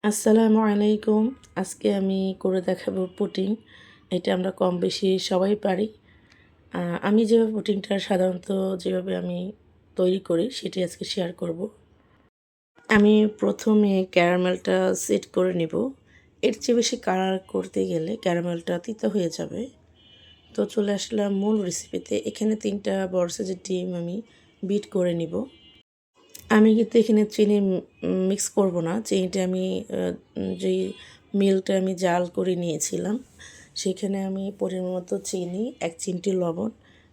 আসসালামু আলাইকুম। আজকে আমি করে দেখাবো পুডিং। এটা আমরা কম বেশি সবাই পারি। আমি যেভাবে পুডিংটা সাধারণত যেভাবে আমি তৈরি করি সেটি আজকে শেয়ার করব। আমি প্রথমে ক্যারামেলটা সেট করে নিব। এর চেয়ে বেশি কালার করতে গেলে ক্যারামেলটা তিতা হয়ে যাবে। তো চলে আসলাম মূল রেসিপিতে। এখানে ৩টা বড় সাইজের ডিম আমি বিট করে নিব। আমি কিন্তু এখানে চিনি মিক্স করব না। চিনিটা আমি যেই মিল্কটা আমি জাল করে নিয়েছিলাম, সেখানে আমি পরিমাণ মতো চিনি, ১ চিমটি লবণ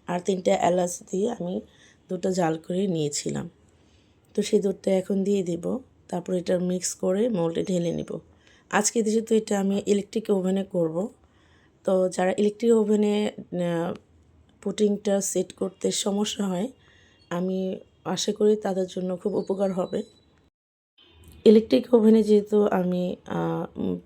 আর ৩টা এলাচ দিয়ে আমি দুধটা জাল করে নিয়েছিলাম। তো সেই দুধটা এখন দিয়ে দিব। তারপর এটা মিক্স করে মোল্ডে ঢেলে নিব। আজকে যেহেতু এটা আমি ইলেকট্রিক ওভেনে করব, তো যারা ইলেকট্রিক ওভেনে পুডিংটা সেট করতে সমস্যা হয়, আমি আশা করি তাদের জন্য খুব উপকার হবে। ইলেকট্রিক ওভেনে যেহেতু আমি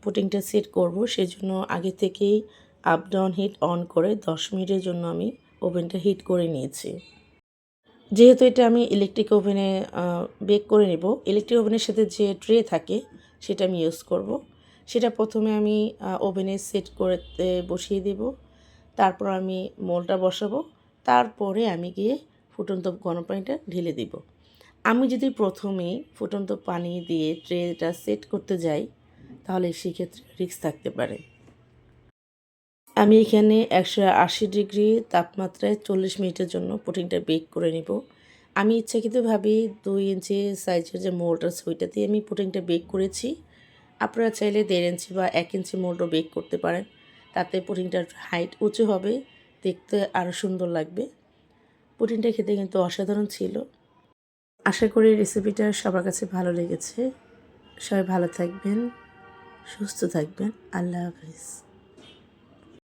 পুডিংটা সেট করব, সেজন্য আগে থেকেই আপ ডাউন হিট অন করে ১০ মিনিটের জন্য আমি ওভেনটা হিট করে নিয়েছি। যেহেতু এটা আমি ইলেকট্রিক ওভেনে বেক করে নেব, ইলেকট্রিক ওভেনের সাথে যে ট্রে থাকে সেটা আমি ইউজ করব। সেটা প্রথমে আমি ওভেনে সেট করতে বসিয়ে দেব। তারপর আমি মোলটা বসাবো। তারপরে আমি গিয়ে ফুটন্ত গরম পানিটা ঢেলে দিব। আমি যদি প্রথমেই ফুটন্ত পানি দিয়ে ট্রেটা সেট করতে যাই, তাহলে সেক্ষেত্রে রিস্ক থাকতে পারে। আমি এখানে ১৮০ ডিগ্রি তাপমাত্রায় ৪০ মিনিটের জন্য পুডিংটা বেক করে নিব। আমি ইচ্ছাকৃতভাবে ২ ইঞ্চি সাইজের যে মোল্ড আছে ওইটা দিয়ে আমি পুডিংটা বেক করেছি। আপনারা চাইলে ১.৫ ইঞ্চি বা ১ ইঞ্চি মোল্ডও বেক করতে পারেন। তাতে পুডিংটার হাইট উঁচু হবে, দেখতে আরও সুন্দর লাগবে। পুডিংটা খেতে কিন্তু অসাধারণ ছিল। আশা করি রেসিপিটা সবার কাছে ভালো লেগেছে। সবাই ভালো থাকবেন, সুস্থ থাকবেন। আল্লাহ হাফেজ।